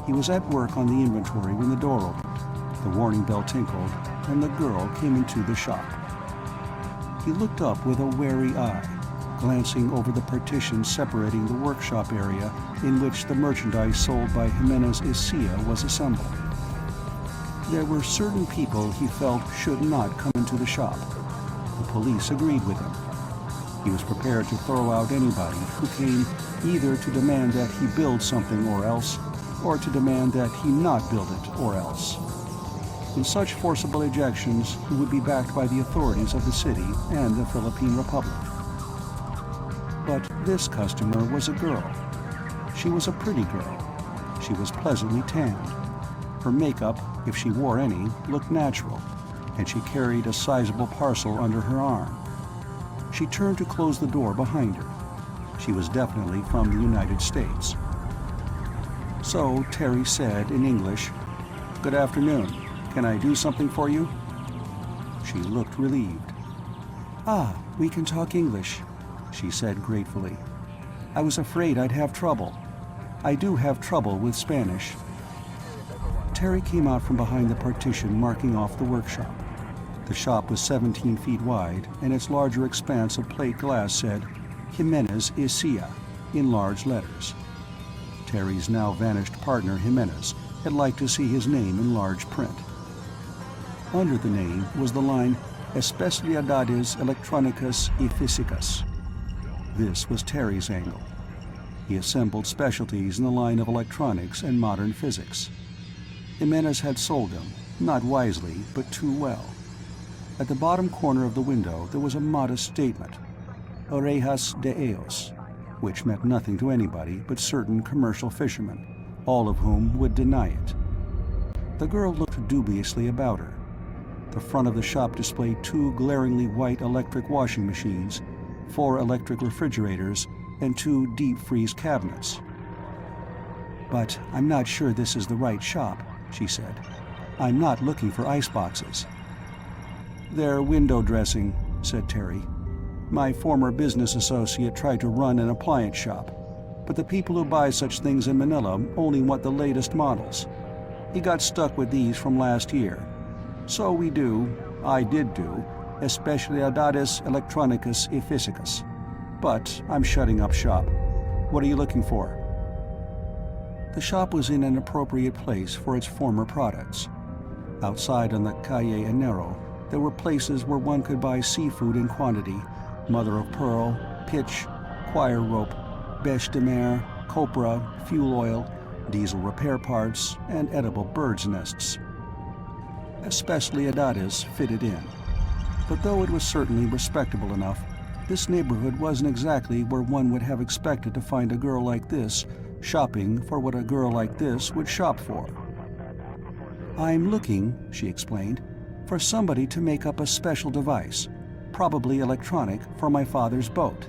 He was at work on the inventory when the door opened, the warning bell tinkled, and the girl came into the shop. He looked up with a wary eye, glancing over the partition separating the workshop area in which the merchandise sold by Jimenez Isia was assembled. There were certain people he felt should not come into the shop. The police agreed with him. He was prepared to throw out anybody who came either to demand that he build something or else, or to demand that he not build it or else. In such forcible ejections, he would be backed by the authorities of the city and the Philippine Republic. But this customer was a girl. She was a pretty girl. She was pleasantly tanned. Her makeup, if she wore any, looked natural, and she carried a sizable parcel under her arm. She turned to close the door behind her. She was definitely from the United States. So Terry said in English, "Good afternoon. Can I do something for you?" She looked relieved. "Ah, we can talk English," she said gratefully. "I was afraid I'd have trouble. I do have trouble with Spanish." Terry came out from behind the partition marking off the workshop. The shop was 17 feet wide, and its larger expanse of plate glass said, "Jimenez Isia," in large letters. Terry's now vanished partner Jimenez had liked to see his name in large print. Under the name was the line, "Especialidades Electrónicas y Físicas." This was Terry's angle. He assembled specialties in the line of electronics and modern physics. Jimenez had sold them, not wisely, but too well. At the bottom corner of the window there was a modest statement, "Orejas de Ellos," which meant nothing to anybody but certain commercial fishermen, all of whom would deny it. The girl looked dubiously about her. The front of the shop displayed 2 glaringly white electric washing machines, 4 electric refrigerators, and 2 deep-freeze cabinets. "But I'm not sure this is the right shop," she said. "I'm not looking for iceboxes." "They're window dressing," said Terry. "My former business associate tried to run an appliance shop, but the people who buy such things in Manila only want the latest models. He got stuck with these from last year. So I did do, Especialidades Electrónicas y Físicas. But I'm shutting up shop. What are you looking for?" The shop was in an appropriate place for its former products. Outside on the Calle Enero, there were places where one could buy seafood in quantity, mother of pearl, pitch, choir rope, bêche de mer, copra, fuel oil, diesel repair parts, and edible birds' nests. Especialidades fitted in. But though it was certainly respectable enough, this neighborhood wasn't exactly where one would have expected to find a girl like this shopping for what a girl like this would shop for. "I'm looking," she explained, "for somebody to make up a special device, probably electronic, for my father's boat."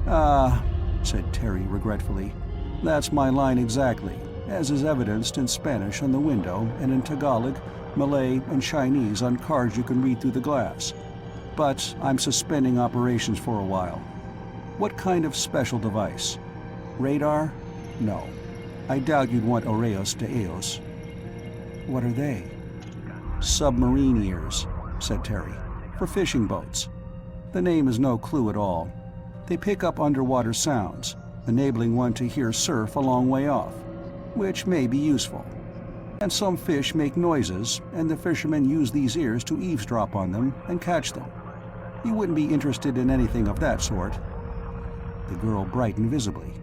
"Ah," said Terry regretfully, "that's my line exactly, as is evidenced in Spanish on the window and in Tagalog, Malay, and Chinese on cards you can read through the glass. But I'm suspending operations for a while. What kind of special device? Radar? No. I doubt you'd want Orejas de Ellos." "What are they?" "Submarine ears," said Terry, "for fishing boats. The name is no clue at all. They pick up underwater sounds, enabling one to hear surf a long way off, which may be useful. And some fish make noises, and the fishermen use these ears to eavesdrop on them and catch them. You wouldn't be interested in anything of that sort." The girl brightened visibly.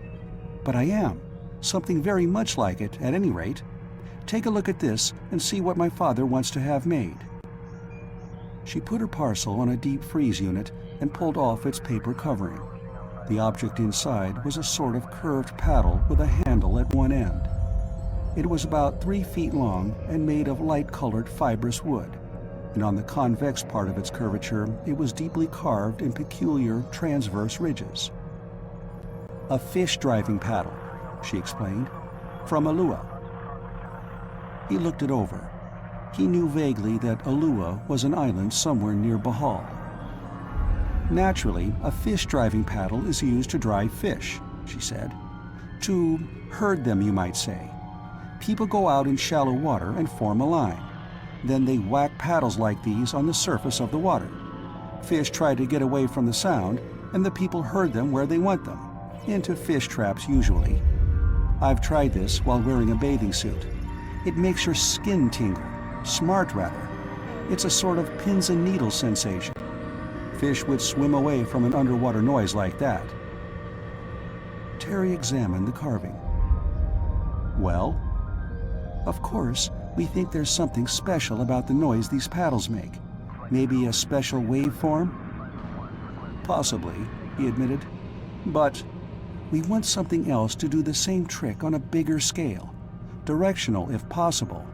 "But I am. Something very much like it, at any rate. Take a look at this and see what my father wants to have made." She put her parcel on a deep freeze unit and pulled off its paper covering. The object inside was a sort of curved paddle with a handle at one end. It was about 3 feet long and made of light-colored fibrous wood, and on the convex part of its curvature it was deeply carved in peculiar transverse ridges. "A fish-driving paddle," she explained, "from Alua." He looked it over. He knew vaguely that Alua was an island somewhere near Bohol. "Naturally, a fish-driving paddle is used to drive fish," she said. "To herd them, you might say. People go out in shallow water and form a line. Then they whack paddles like these on the surface of the water. Fish try to get away from the sound, and the people herd them where they want them, into fish traps usually. I've tried this while wearing a bathing suit. It makes your skin tingle. Smart, rather. It's a sort of pins and needles sensation. Fish would swim away from an underwater noise like that." Terry examined the carving. "Well?" "Of course, we think there's something special about the noise these paddles make. Maybe a special waveform?" "Possibly," he admitted. "But we want something else to do the same trick on a bigger scale. Directional, if possible.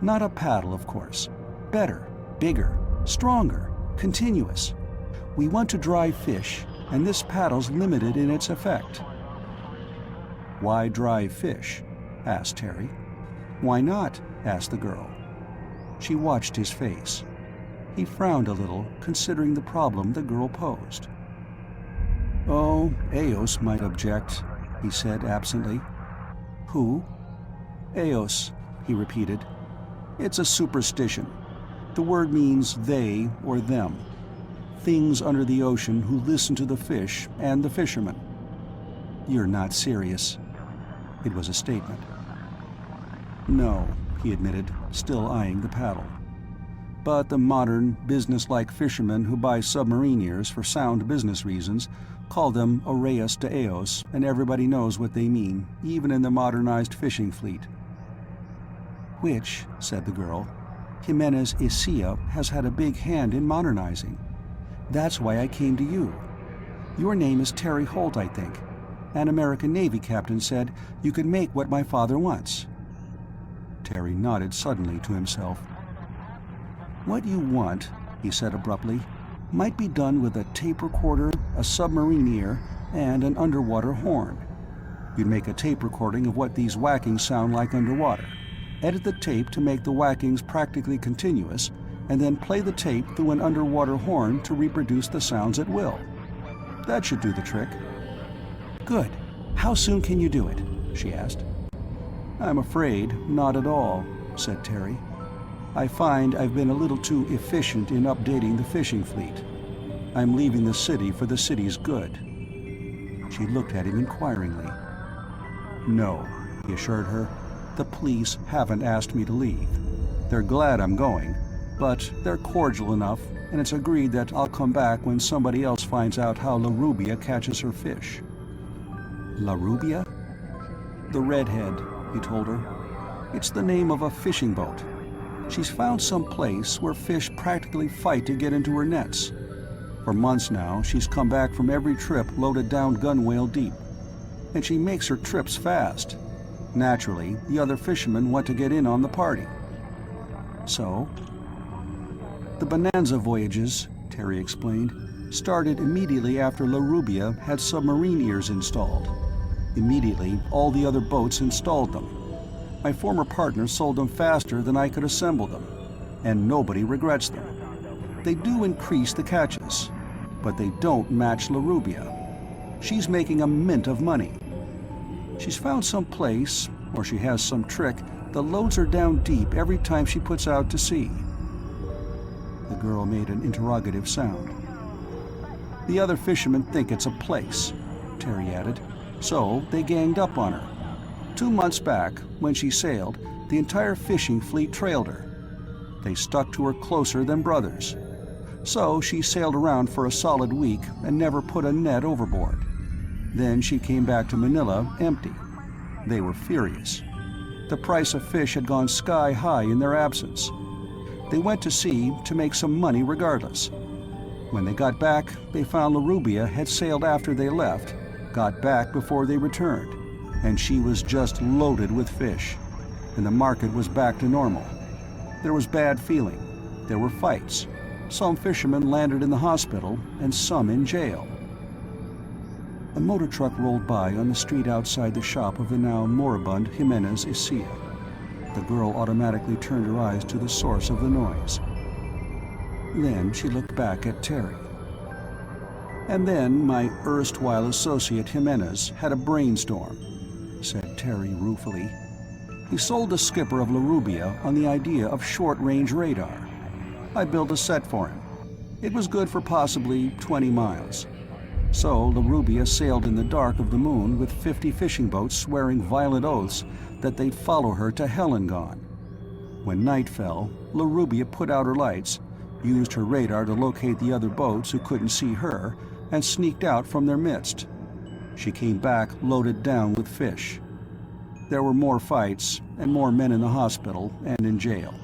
Not a paddle, of course. Better, bigger, stronger, continuous. We want to dry fish, and this paddle's limited in its effect." "Why dry fish?" asked Terry. "Why not?" asked the girl. She watched his face. He frowned a little, considering the problem the girl posed. "Oh, Eos might object," he said absently. "Who?" "Eos," he repeated. "It's a superstition. The word means they or them. Things under the ocean who listen to the fish and the fishermen." "You're not serious." It was a statement. "No," he admitted, still eyeing the paddle. "But the modern, business-like fishermen who buy submarine ears for sound business reasons call them Oreus de Eos, and everybody knows what they mean, even in the modernized fishing fleet." "Which," said the girl, "Jimenez Isia has had a big hand in modernizing. That's why I came to you. Your name is Terry Holt, I think. An American Navy captain said you could make what my father wants." Terry nodded suddenly to himself. "What you want," he said abruptly, "might be done with a tape recorder, a submarine ear, and an underwater horn. You'd make a tape recording of what these whackings sound like underwater, edit the tape to make the whackings practically continuous, and then play the tape through an underwater horn to reproduce the sounds at will. That should do the trick." "Good. How soon can you do it?" she asked. "I'm afraid not at all," said Terry. "I find I've been a little too efficient in updating the fishing fleet. I'm leaving the city for the city's good." She looked at him inquiringly. "No," he assured her. "The police haven't asked me to leave. They're glad I'm going, but they're cordial enough, and it's agreed that I'll come back when somebody else finds out how La Rubia catches her fish." "La Rubia?" "The Redhead," he told her. "It's the name of a fishing boat. She's found some place where fish practically fight to get into her nets. For months now, she's come back from every trip loaded down gunwale deep. And she makes her trips fast. Naturally, the other fishermen want to get in on the party." "So?" "The Bonanza voyages," Terry explained, "started immediately after La Rubia had submarine ears installed. Immediately, all the other boats installed them. My former partner sold them faster than I could assemble them, and nobody regrets them. They do increase the catches, but they don't match La Rubia. She's making a mint of money. She's found some place, or she has some trick, that loads her down deep every time she puts out to sea." The girl made an interrogative sound. "The other fishermen think it's a place," Terry added, "so they ganged up on her. 2 months back, when she sailed, the entire fishing fleet trailed her. They stuck to her closer than brothers. So she sailed around for a solid week and never put a net overboard. Then she came back to Manila empty. They were furious. The price of fish had gone sky high in their absence. They went to sea to make some money regardless. When they got back, they found La Rubia had sailed after they left, got back before they returned, and she was just loaded with fish, and the market was back to normal. There was bad feeling. There were fights. Some fishermen landed in the hospital, and some in jail." A motor truck rolled by on the street outside the shop of the now moribund Jimenez Isia. The girl automatically turned her eyes to the source of the noise. Then she looked back at Terry. "And then my erstwhile associate Jimenez had a brainstorm," said Terry ruefully. "He sold the skipper of La Rubia on the idea of short-range radar. I built a set for him. It was good for possibly 20 miles. So La Rubia sailed in the dark of the moon with 50 fishing boats swearing violent oaths that they'd follow her to hell and gone. When night fell, La Rubia put out her lights, used her radar to locate the other boats who couldn't see her, and sneaked out from their midst. She came back loaded down with fish. There were more fights, and more men in the hospital and in jail.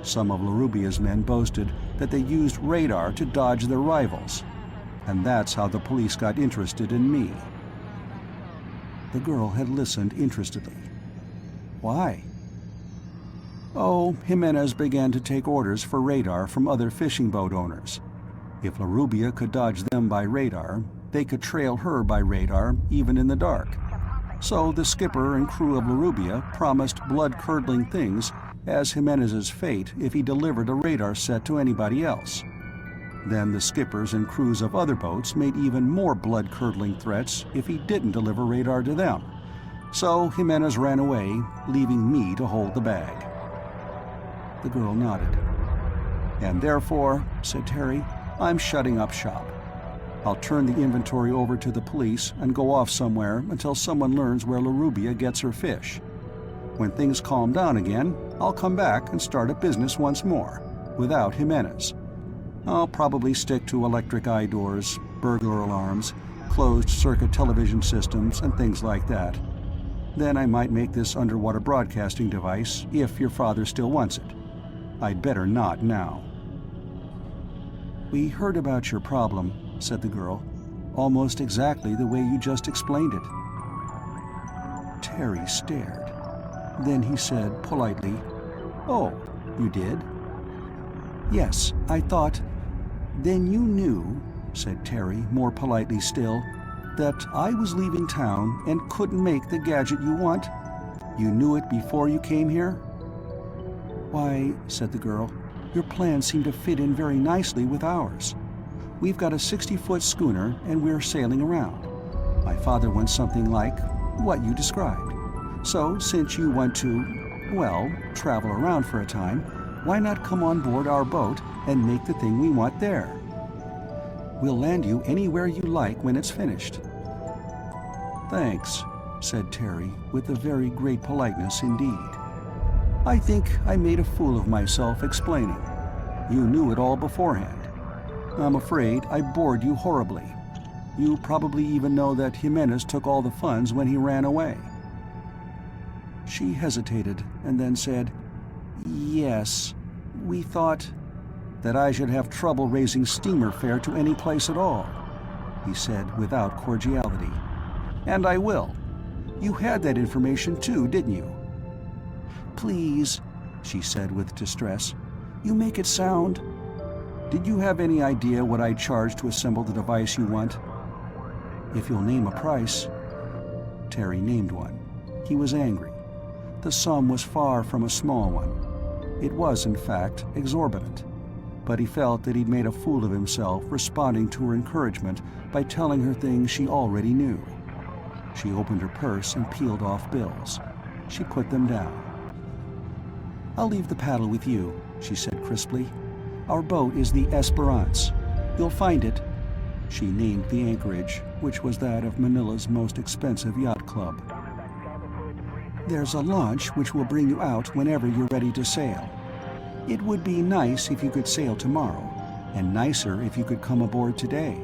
Some of La Rubia's men boasted that they used radar to dodge their rivals, and that's how the police got interested in me." The girl had listened interestedly. "Why?" "Oh, Jimenez began to take orders for radar from other fishing boat owners. If LaRubia could dodge them by radar, they could trail her by radar even in the dark. So the skipper and crew of LaRubia promised blood-curdling things as Jimenez's fate if he delivered a radar set to anybody else. Then the skippers and crews of other boats made even more blood-curdling threats if he didn't deliver radar to them. So Jimenez ran away, leaving me to hold the bag. The girl nodded. And therefore, said Terry, I'm shutting up shop. I'll turn the inventory over to the police and go off somewhere until someone learns where LaRubia gets her fish. When things calm down again, I'll come back and start a business once more, without Jimenez. I'll probably stick to electric eye doors, burglar alarms, closed-circuit television systems, and things like that. Then I might make this underwater broadcasting device if your father still wants it. I'd better not now. We heard about your problem, said the girl, almost exactly the way you just explained it. Terry stared. Then he said politely, "Oh, you did?" "Yes, I thought—" "Then you knew," said Terry more politely still, "that I was leaving town and couldn't make the gadget you want? You knew it before you came here?" "Why," said the girl, "your plans seem to fit in very nicely with ours. We've got a 60-foot schooner and we're sailing around. My father wants something like what you described. So, since you want to, well, travel around for a time, why not come on board our boat and make the thing we want there? We'll land you anywhere you like when it's finished." "Thanks," said Terry, with a very great politeness indeed. "I think I made a fool of myself explaining. You knew it all beforehand. I'm afraid I bored you horribly. You probably even know that Jimenez took all the funds when he ran away." She hesitated and then said, "Yes, we thought—" "That I should have trouble raising steamer fare to any place at all," he said without cordiality. "And I will. You had that information too, didn't you?" "Please," she said with distress, "you make it sound—" "Did you have any idea what I'd charge to assemble the device you want?" "If you'll name a price." Terry named one. He was angry. The sum was far from a small one. It was, in fact, exorbitant. But he felt that he'd made a fool of himself responding to her encouragement by telling her things she already knew. She opened her purse and peeled off bills. She put them down. "I'll leave the paddle with you," she said crisply. "Our boat is the Esperance. You'll find it—" She named the anchorage, which was that of Manila's most expensive yacht club. "There's a launch which will bring you out whenever you're ready to sail. It would be nice if you could sail tomorrow, and nicer if you could come aboard today."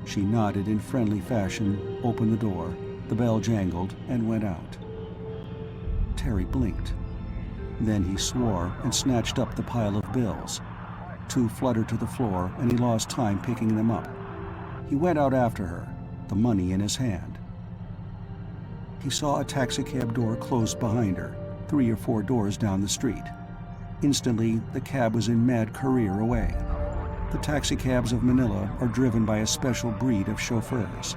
She nodded in friendly fashion, opened the door, the bell jangled, and went out. Terry blinked. Then he swore and snatched up the pile of bills. Two fluttered to the floor, and he lost time picking them up. He went out after her, the money in his hand. He saw a taxicab door close behind her, 3 or 4 doors down the street. Instantly, the cab was in mad career away. The taxicabs of Manila are driven by a special breed of chauffeurs.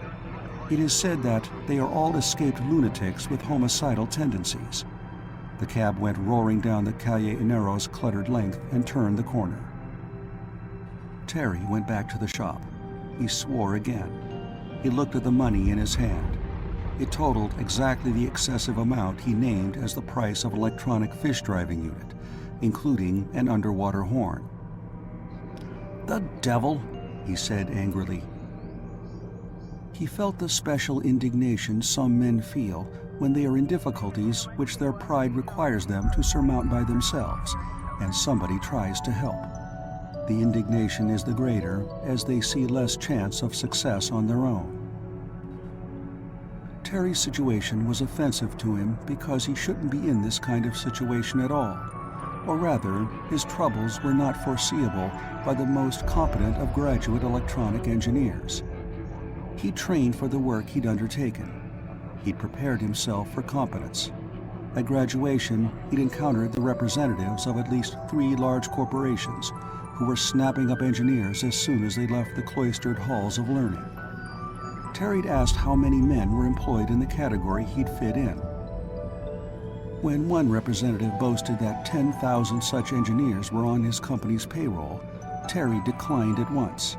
It is said that they are all escaped lunatics with homicidal tendencies. The cab went roaring down the Calle Enero's cluttered length and turned the corner. Terry went back to the shop. He swore again. He looked at the money in his hand. It totaled exactly the excessive amount he named as the price of electronic fish driving unit, including an underwater horn. "The devil!" he said angrily. He felt the special indignation some men feel when they are in difficulties which their pride requires them to surmount by themselves, and somebody tries to help. The indignation is the greater as they see less chance of success on their own. Terry's situation was offensive to him because he shouldn't be in this kind of situation at all. Or rather, his troubles were not foreseeable by the most competent of graduate electronic engineers. He trained for the work he'd undertaken. He'd prepared himself for competence. At graduation, he'd encountered the representatives of at least 3 large corporations, who were snapping up engineers as soon as they left the cloistered halls of learning. Terry'd asked how many men were employed in the category he'd fit in. When one representative boasted that 10,000 such engineers were on his company's payroll, Terry declined at once.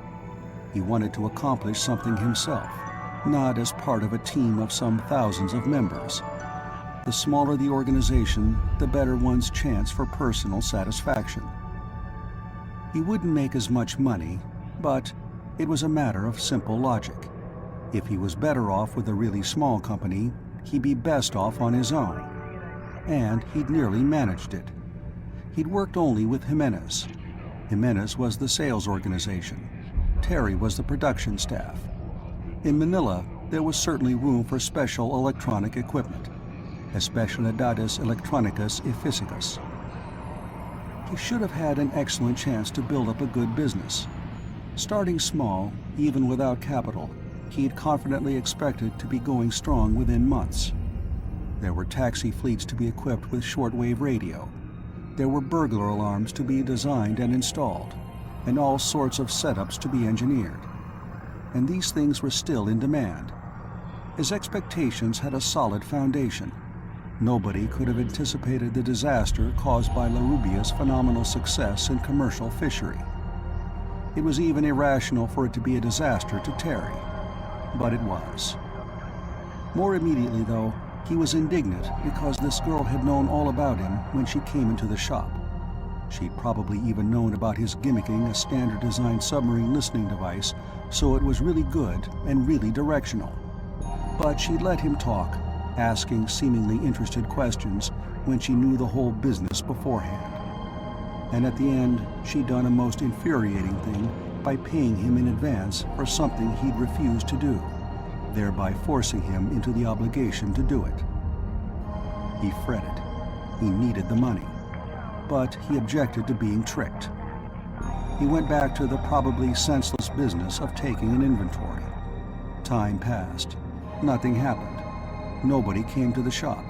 He wanted to accomplish something himself, not as part of a team of some thousands of members. The smaller the organization, the better one's chance for personal satisfaction. He wouldn't make as much money, but it was a matter of simple logic. If he was better off with a really small company, he'd be best off on his own. And he'd nearly managed it. He'd worked only with Jimenez. Jimenez was the sales organization. Terry was the production staff. In Manila, there was certainly room for special electronic equipment, especialidades electronicas y físicas. He should have had an excellent chance to build up a good business. Starting small, even without capital, he'd confidently expected to be going strong within months. There were taxi fleets to be equipped with shortwave radio. There were burglar alarms to be designed and installed, and all sorts of setups to be engineered. And these things were still in demand. His expectations had a solid foundation. Nobody could have anticipated the disaster caused by La Rubia's phenomenal success in commercial fishery. It was even irrational for it to be a disaster to Terry, but it was. More immediately, though, he was indignant because this girl had known all about him when she came into the shop. She'd probably even known about his gimmicking a standard-designed submarine listening device, so it was really good and really directional. But she'd let him talk, asking seemingly interested questions when she knew the whole business beforehand. And at the end, she'd done a most infuriating thing by paying him in advance for something he'd refused to do, thereby forcing him into the obligation to do it. He fretted. He needed the money. But he objected to being tricked. He went back to the probably senseless business of taking an inventory. Time passed. Nothing happened. Nobody came to the shop.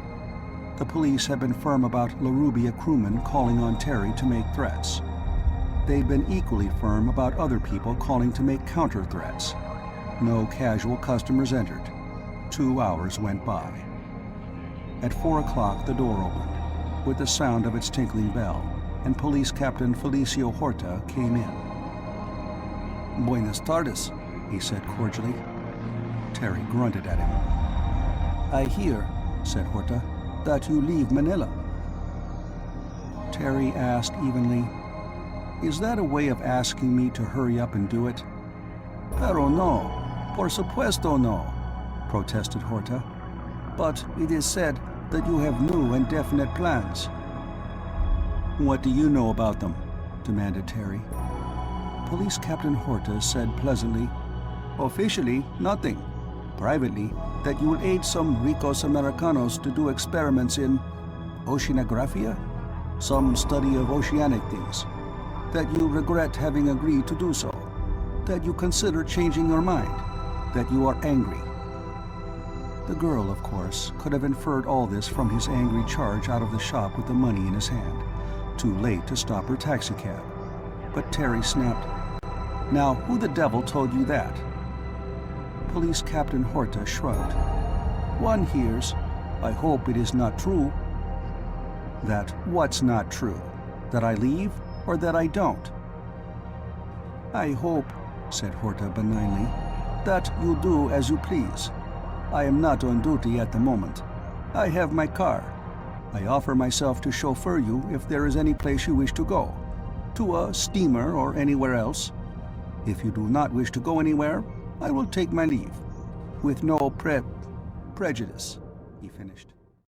The police had been firm about La Rubia crewmen calling on Terry to make threats. They'd been equally firm about other people calling to make counter threats. No casual customers entered. 2 hours went by. At 4 o'clock, the door opened, with the sound of its tinkling bell, and Police Captain Felicio Horta came in. "Buenas tardes," he said cordially. Terry grunted at him. "I hear," said Horta, "that you leave Manila." Terry asked evenly, "Is that a way of asking me to hurry up and do it?" "Pero no, por supuesto no," protested Horta. "But it is said that you have new and definite plans." "What do you know about them?" demanded Terry. Police Captain Horta said pleasantly, "Officially, nothing. Privately, that you will aid some ricos Americanos to do experiments in oceanographia, some study of oceanic things. That you regret having agreed to do so. That you consider changing your mind. That you are angry." The girl, of course, could have inferred all this from his angry charge out of the shop with the money in his hand. Too late to stop her taxicab. But Terry snapped, "Now, who the devil told you that?" Police Captain Horta shrugged. "One hears. I hope it is not true." "That what's not true? That I leave, or that I don't?" "I hope," said Horta benignly, "that you do as you please. I am not on duty at the moment. I have my car. I offer myself to chauffeur you if there is any place you wish to go, to a steamer or anywhere else. If you do not wish to go anywhere, I will take my leave, with no prejudice," he finished.